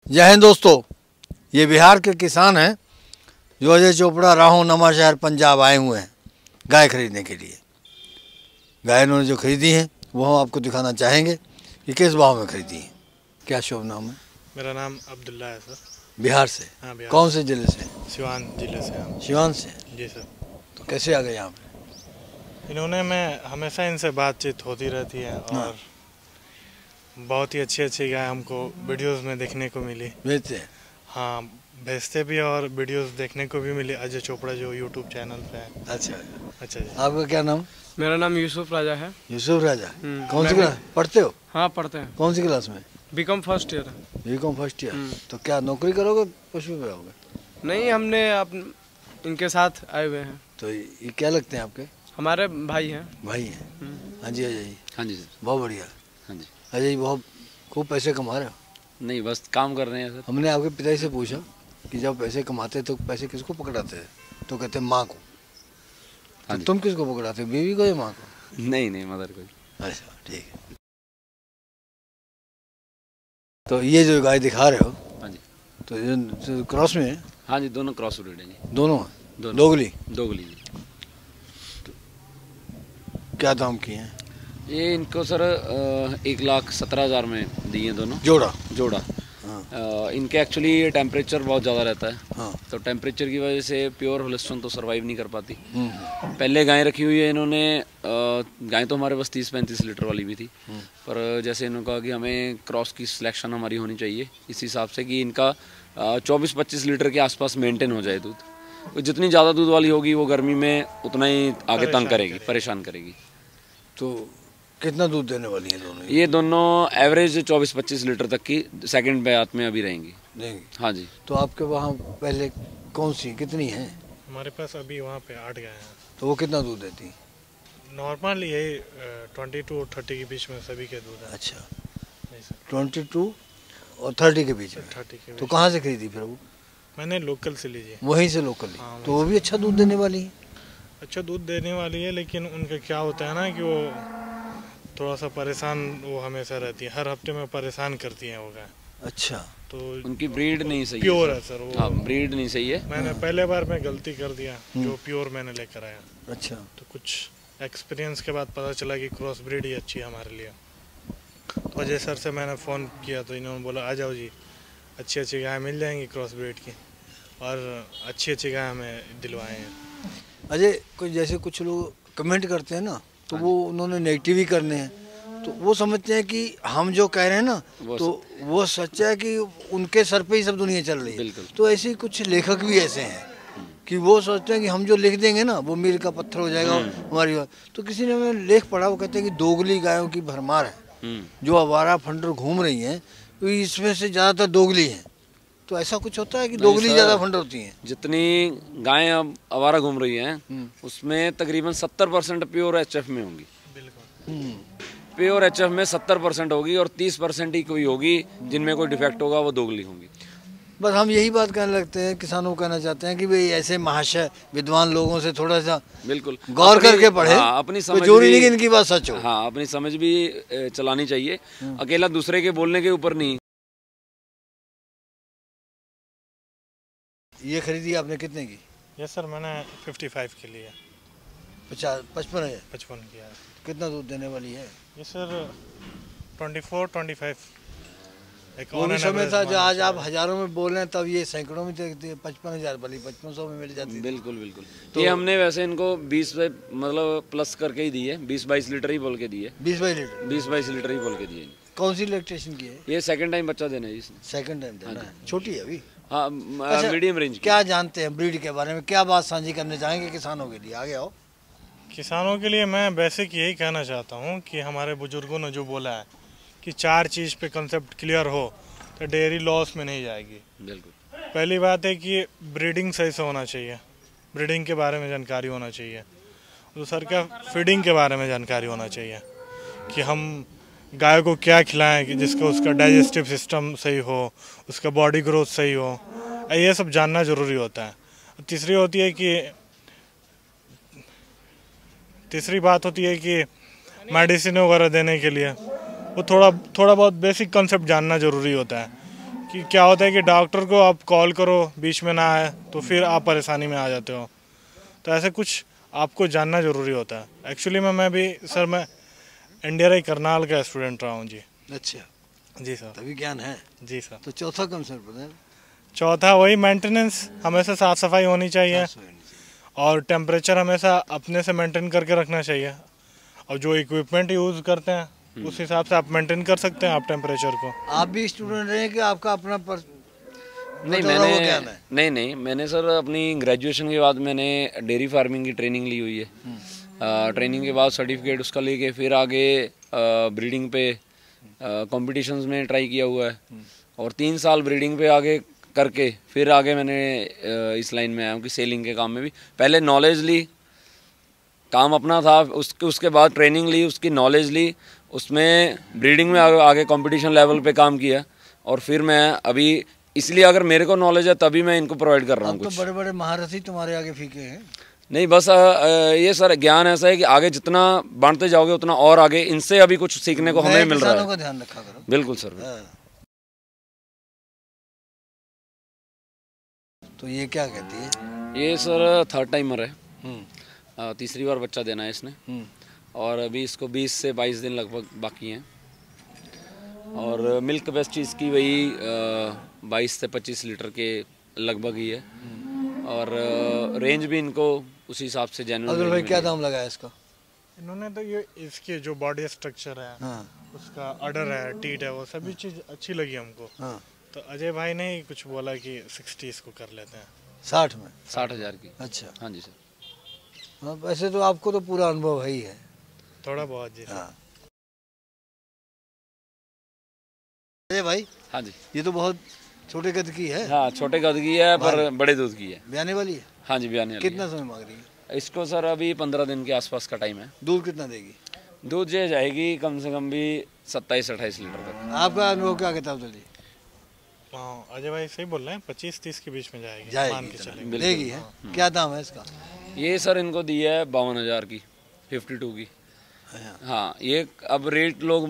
जय हिंद दोस्तों, ये बिहार के किसान हैं जो अजय चोपड़ा, राहों, नवांशहर, पंजाब आए हुए हैं गाय खरीदने के लिए। गाय इन्होंने जो खरीदी है वो हम आपको दिखाना चाहेंगे कि किस भाव में खरीदी है। क्या शुभ नाम है? मेरा नाम अब्दुल्ला है सर। बिहार से? हाँ, बिहार। कौन से जिले से? सिवान जिले से हम। सिवान से? जी सर। तो कैसे आ गए यहाँ पे? मैं हमेशा इनसे बातचीत होती रहती है और बहुत ही अच्छी अच्छी गाय हमको वीडियोस में देखने को मिली। भेजते हैं? हाँ, भेजते भी और वीडियोस देखने को भी मिली अजय चोपड़ा जो यूट्यूब चैनल पे है। अच्छा जी। आपका क्या नाम? मेरा नाम यूसुफ राजा है। यूसुफ राजा। कौन सी क्लास पढ़ते हो? हाँ, पढ़ते हैं। कौन सी क्लास में? BCom first year. BCom first year. तो क्या नौकरी करोगे, पशु पे आओगे? नहीं, हमने इनके साथ आए हुए हैं। तो ये क्या लगते हैं आपके? हमारे भाई हैं। भाई हैं? हाँ जी अजय जी। हाँ जी सर। बहुत बढ़िया। हाँ जी। अजय जी बहुत खूब पैसे कमा रहे हो। नहीं, बस काम कर रहे हैं सर। हमने आपके पिताजी से पूछा कि जब पैसे कमाते तो पैसे किसको पकड़ाते थे, तो कहते माँ को। हाँ तो जी। तुम किसको पकड़ाते हो, बीवी को या माँ को? नहीं, मदर को। अच्छा ठीक है। तो ये जो गाय दिखा रहे हो, हाँ जी। तो ये क्रॉस में है? हाँ जी, दोनों क्रॉस ब्रीड हैं जी। दोनों हैं? दोनों दोगली? दोगली जी। क्या दाम किए हैं? ये इनको सर 1,17,000 में दिए दोनों जोड़ा। हाँ। इनके एक्चुअली टेम्परेचर बहुत ज़्यादा रहता है। हाँ। तो टेम्परेचर की वजह से प्योर होलिस्टन तो सर्वाइव नहीं कर पाती। पहले गाय रखी हुई है इन्होंने। गाय तो हमारे पास 30-35 लीटर वाली भी थी, पर जैसे इन्होंने कहा कि हमें क्रॉस की सिलेक्शन हमारी होनी चाहिए इस हिसाब से कि इनका 24-25 लीटर के आसपास मेंटेन हो जाए दूध। तो जितनी ज़्यादा दूध वाली होगी वो गर्मी में उतना ही आगे तंग करेगी, परेशान करेगी। तो कितना दूध देने वाली है दोनों? ये दोनों एवरेज 24-25 लीटर तक की सेकंड ब्यात में अभी रहेंगी। हाँ जी। तो आपके वहाँ पहले कौन सी कितनी है? हमारे पास अभी वहाँ पे 8 गाय हैं। तो वो कितना दूध देती? नॉर्मली यही 22 और 30 के बीच में सभी के दूध है। अच्छा, नहीं सर, 22 और 30 के बीच में। 30 के तो बीच। कहाँ से खरीदी फिर वो? मैंने लोकल से लीजिए। वहीं से लोकल ली? हाँ, तो वो भी अच्छा दूध देने वाली है? अच्छा दूध देने वाली है, लेकिन उनका क्या होता है ना कि वो थोड़ा सा परेशान वो हमेशा रहती है, हर हफ्ते में परेशान करती हैं वो गाय। अच्छा। तो उनकी ब्रीड नहीं सही प्योर है है सर वो। हाँ, ब्रीड नहीं सही है। मैंने पहले बार में गलती कर दिया, जो प्योर मैंने लेकर आया। अच्छा। तो कुछ एक्सपीरियंस के बाद पता चला कि क्रॉस ब्रीड ही अच्छी है हमारे लिए। तो अजय सर से मैंने फ़ोन किया तो इन्होंने बोला आ जाओ जी, अच्छी अच्छी गाय मिल जाएंगी क्रॉस ब्रीड की, और अच्छी अच्छी गाय हमें दिलवाए हैं। अजय, कुछ जैसे कुछ लोग कमेंट करते हैं ना, तो वो उन्होंने नेगेटिव ही करने हैं, तो वो समझते हैं कि हम जो कह रहे हैं ना तो वो सच है कि उनके सर पे ही सब दुनिया चल रही है। तो ऐसे ही कुछ लेखक भी ऐसे हैं कि वो सोचते हैं कि हम जो लिख देंगे ना वो मील का पत्थर हो जाएगा हमारी बात। तो किसी ने मैंने लेख पढ़ा, वो कहते हैं कि दोगली गायों की भरमार है, जो आवारा फंडर घूम रही हैं, तो इसमें से ज़्यादातर दोगली हैं। तो ऐसा कुछ होता है कि दोगली ज़्यादा फंडर होती हैं? जितनी गायें अब आवारा घूम रही हैं उसमें तकरीबन 70% प्योर HF में होंगी। बिल्कुल। प्योर HF में 70% होगी और 30% ही कोई होगी जिनमें कोई डिफेक्ट होगा, वो दोगली होंगी। बस हम यही बात कहने लगते हैं, किसानों को कहना चाहते हैं कि भाई ऐसे महाशय विद्वान लोगों से थोड़ा सा बिल्कुल गौर करके पढ़े। हाँ, अपनी समझ तो जरूरी नहीं कि इनकी बात सच हो। हाँ, अपनी समझ भी चलानी चाहिए, अकेला दूसरे के बोलने के ऊपर नहीं। ये खरीदी आपने कितने की? यस सर, मैंने 55 के लिए 55,000। 55 किया है। कितना दूध देने वाली है? ये सर 24-25। एक वो भी समय था जो आज आप हजारों में बोल रहे हैं, तब ये सैकड़ों में 55,000 वाली 5500 में मिल जाती। बिल्कुल बिल्कुल। तो ये हमने वैसे इनको 20 मतलब प्लस करके ही दी है, 20-22 लीटर ही बोल के दी है। 20-22 लीटर ही बोल के दी है। कौन सी लैक्टेशन की है? ये सेकंड टाइम बच्चा देना है इसने। सेकंड टाइम देना है, छोटी है अभी। हाँ, मीडियम रेंज। क्या जानते हैं ब्रीड के बारे में, क्या बात साझी करने चाहेंगे किसानों के लिए? आगे आओ। किसानों के लिए मैं बेसिक यही कहना चाहता हूँ कि हमारे बुजुर्गों ने जो बोला है कि 4 चीज़ पे कंसेप्ट क्लियर हो तो डेयरी लॉस में नहीं जाएगी। बिल्कुल। पहली बात है कि ब्रीडिंग सही से होना चाहिए, ब्रीडिंग के बारे में जानकारी होना चाहिए। दूसरा क्या, फीडिंग के बारे में जानकारी होना चाहिए कि हम गाय को क्या खिलाएं कि जिसका उसका डाइजेस्टिव सिस्टम सही हो, उसका बॉडी ग्रोथ सही हो, ये सब जानना ज़रूरी होता है। तीसरी बात होती है कि मेडिसिन वगैरह देने के लिए वो थोड़ा बहुत बेसिक कॉन्सेप्ट जानना ज़रूरी होता है कि क्या होता है कि डॉक्टर को आप कॉल करो, बीच में ना आए तो फिर आप परेशानी में आ जाते हो। तो ऐसे कुछ आपको जानना ज़रूरी होता है। एक्चुअली मैं भी सर, मैं NDRI करनाल का स्टूडेंट रहा हूँ जी। अच्छा, जी सर। तभी ज्ञान है। जी सर। तो चौथा कम सर पता है? चौथा वही मेंटेनेंस, हमेशा साफ़ सफाई होनी चाहिए साफ सफाई। और टेम्परेचर हमेशा अपने से मेंटेन करके रखना चाहिए। और जो इक्विपमेंट यूज़ करते हैं उस हिसाब से आप मेंटेन कर सकते हैं आप टेम्परेचर को। आप भी स्टूडेंट रहे कि आपका अपना नहीं मैंने मैंने सर अपनी ग्रेजुएशन के बाद मैंने डेयरी फार्मिंग की ट्रेनिंग ली हुई है। ट्रेनिंग के बाद सर्टिफिकेट उसका लेके फिर आगे ब्रीडिंग पे कॉम्पिटिशन्स में ट्राई किया हुआ है और 3 साल ब्रीडिंग पे आगे करके फिर आगे मैंने इस लाइन में आया हूँ कि सेलिंग के काम में भी पहले नॉलेज ली, काम अपना था, उसके बाद ट्रेनिंग ली, उसकी नॉलेज ली, उसमें ब्रीडिंग में आगे कंपटीशन लेवल पे काम किया और फिर मैं अभी इसलिए अगर मेरे को नॉलेज है तभी मैं इनको प्रोवाइड कर रहा हूँ। तो बड़े बड़े महारथी तुम्हारे आगे फीके हैं। नहीं बस ये सर ज्ञान ऐसा है कि आगे जितना बांटते जाओगे उतना और आगे इनसे अभी कुछ सीखने को हमें मिल रहा है। का ध्यान रखा करो। बिल्कुल सर। तो ये क्या कहती है? ये सर 3rd टाइमर है। तीसरी बार बच्चा देना है इसने और अभी इसको 20 से 22 दिन लगभग बाकी हैं और मिल्क कैपेसिटी इसकी वही 22 से 25 लीटर के लगभग ही है और रेंज भी इनको उसी हिसाब से जेन्युइन। अगर भाई क्या दाम लगाया इसका? इन्होंने तो ये इसके जो बॉडी स्ट्रक्चर है, उसका अडर है, टीट है, वो सभी चीज़ अच्छी लगी हमको। तो अजय भाई ने कुछ बोला कि 60 इसको कर लेते हैं। 60 में? 60,000 की। अच्छा। हाँ जी सर। हाँ, वैसे तो आपको तो पूरा अनुभव है ही है। थोड़ा बहुत जी। हाँ भाई। हाँ जी। ये तो बहुत छोटे कद की है। हाँ छोटे कद की है पर बड़े दूध की है। ब्याने वाली है? हाँ जी ब्याने वाली। कितना समय मांग रही है? इसको सर अभी 15 दिन के आसपास का टाइम है। दूध कितना देगी? दूध ये जाएगी कम से कम भी 27-28 लीटर तक। आपका अनुभव क्या कहता है? हाँ अजय भाई सही बोल रहे हैं, 25-30 के बीच में जाएगी। मान के चलेंगे। देगी है। क्या दाम है इसका? ये सर इनको दी है 52,000 की, 52 की। हाँ ये अब रेट लोग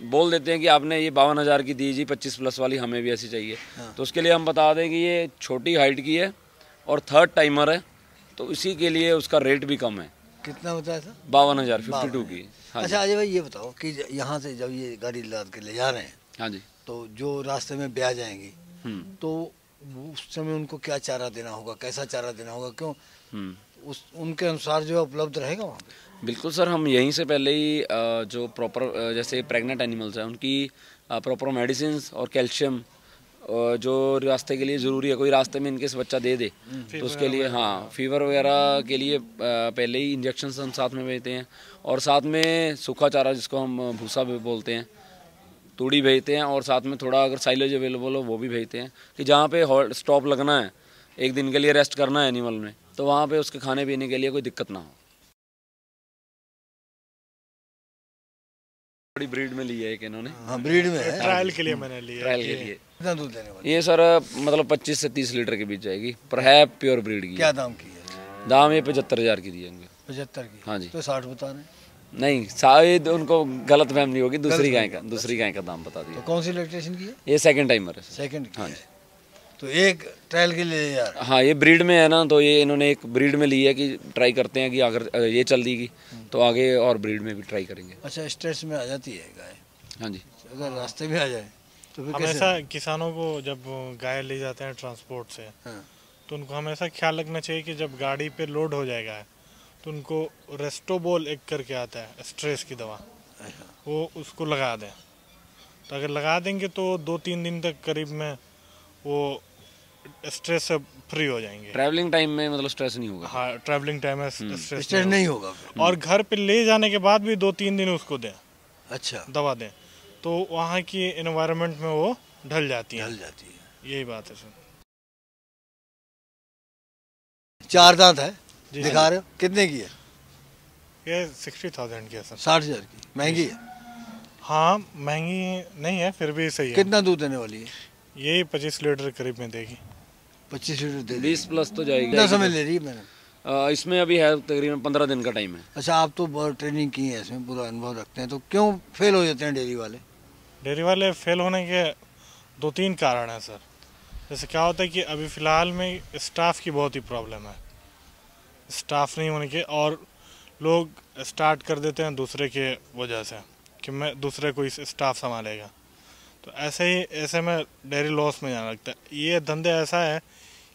बोल देते हैं कि आपने ये 52,000 की दी जी, 25+ वाली हमें भी ऐसी चाहिए। तो उसके लिए हम बता दें कि ये छोटी हाइट की है और 3rd टाइमर है तो इसी के लिए उसका रेट भी कम है। कितना होता है सर? 52,000, 52 की। हाँ अच्छा अजय भाई ये बताओ कि यहाँ से जब ये गाड़ी लाद के ले जा रहे हैं, हाँ जी, तो जो रास्ते में ब्याह जाएंगी तो उस समय उनको क्या चारा देना होगा, कैसा चारा देना होगा, क्यों उस उनके अनुसार जो उपलब्ध रहेगा वहाँ पे? बिल्कुल सर, हम यहीं से पहले ही जो प्रॉपर जैसे प्रेग्नेंट एनिमल्स हैं उनकी प्रॉपर मेडिसिन और कैल्शियम जो रास्ते के लिए ज़रूरी है, कोई रास्ते में इनकेस बच्चा दे दे तो उसके लिए हाँ फीवर वगैरह के लिए पहले ही इंजेक्शन हम साथ में भेजते हैं और साथ में सूखा चारा जिसको हम भूसा भी बोलते हैं, तूड़ी भेजते हैं और साथ में थोड़ा अगर साइलेज अवेलेबल हो वो भी भेजते हैं कि जहाँ पे हॉल्ट स्टॉप लगना है, एक दिन के लिए रेस्ट करना है एनिमल में, तो वहाँ पे उसके खाने पीने के लिए कोई दिक्कत ना हो। बड़ी ब्रीड में ली है एक इन्होंने। हाँ ब्रीड में है। ट्रायल के लिए मैंने लिया। ट्रायल के लिए। कितना दूध देने वाली? ये सर मतलब 25 से 30 लीटर के बीच जाएगी, पर है प्योर ब्रीड की। क्या दाम की है? दाम ये 75,000 की दी है। 75 की? हाँ जी। तो 60 बता रहे हैं। नहीं शायद उनको गलत फहमी होगी, दूसरी गाय का दाम बता दिया। तो कौन सी लैक्टेशन की है? ये 2nd टाइमर है। 2nd की? हाँ जी। तो एक ट्रायल के लिए यार। हाँ ये ब्रीड में है ना, तो ये इन्होंने एक ब्रीड में ली है कि ट्राई करते हैं कि अगर ये चल देगी तो आगे और ब्रीड में भी ट्राई करेंगे। अच्छा स्ट्रेस में आ जाती है गाय? हाँ जी। अगर रास्ते में आ जाए तो फिर हमेशा किसानों को जब गाय ले जाते हैं ट्रांसपोर्ट से तो उनको हमेशा ख्याल रखना चाहिए कि जब गाड़ी पे लोड हो जाएगा तो उनको रेस्टोबोल एक करके आता है स्ट्रेस की दवा, वो उसको लगा दें। तो अगर लगा देंगे तो 2-3 दिन तक करीब में वो स्ट्रेस से फ्री हो जाएंगे। ट्रैवलिंग टाइम में मतलब स्ट्रेस नहीं होगा। हाँ ट्रैवलिंग टाइम में स्ट्रेस नहीं होगा। और घर पे ले जाने के बाद भी 2-3 दिन उसको दें। अच्छा दवा दें तो वहाँ की एनवायरनमेंट में वो ढल जाती है। यही बात है सर। 4 दांत है दिखा रहे हो, कितने की है? ये 60,000 की है सर। 60,000 की? महंगी है? हाँ महंगी नहीं है, फिर भी सही है। कितना दूध देने वाली है? यही 25 लीटर करीब में देगी। 25 लीटर दे? 20+ तो जाएगी। कितना समय ले रही है मैंने? इसमें अभी है तकरीबन 15 दिन का टाइम है। अच्छा आप तो बहुत ट्रेनिंग की है, इसमें पूरा अनुभव रखते हैं, तो क्यों फेल हो जाते हैं डेयरी वाले? डेयरी वाले फेल होने के दो तीन कारण हैं सर। जैसे क्या होता है कि अभी फ़िलहाल में स्टाफ की बहुत ही प्रॉब्लम है, स्टाफ नहीं होने के, और लोग स्टार्ट कर देते हैं दूसरे के वजह से कि मैं दूसरे कोई स्टाफ संभालेगा, तो ऐसे में डेयरी लॉस में जाने लगता है। ये धंधे ऐसा है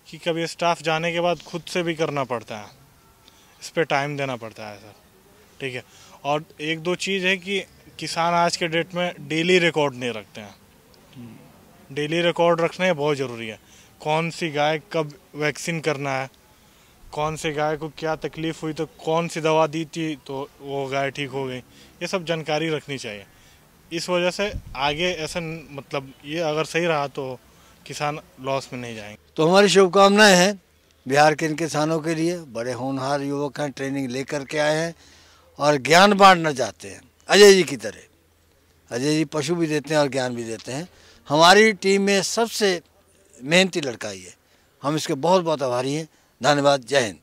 कि कभी स्टाफ जाने के बाद खुद से भी करना पड़ता है, इस पर टाइम देना पड़ता है सर, ठीक है। और एक दो चीज़ है कि किसान आज के डेट में डेली रिकॉर्ड नहीं रखते हैं। डेली रिकॉर्ड रखना बहुत ज़रूरी है, कौन सी गाय कब वैक्सीन करना है, कौन सी गाय को क्या तकलीफ़ हुई तो कौन सी दवा दी थी तो वो गाय ठीक हो गई, ये सब जानकारी रखनी चाहिए। इस वजह से आगे ऐसा मतलब ये अगर सही रहा तो किसान लॉस में नहीं जाएंगे। तो हमारी शुभकामनाएं हैं बिहार के इन किसानों के लिए। बड़े होनहार युवक हैं, ट्रेनिंग लेकर के आए हैं और ज्ञान बांटना चाहते हैं अजय जी की तरह। अजय जी पशु भी देते हैं और ज्ञान भी देते हैं। हमारी टीम में सबसे मेहनती लड़का ही है, हम इसके बहुत बहुत आभारी हैं। धन्यवाद। जय हिंद।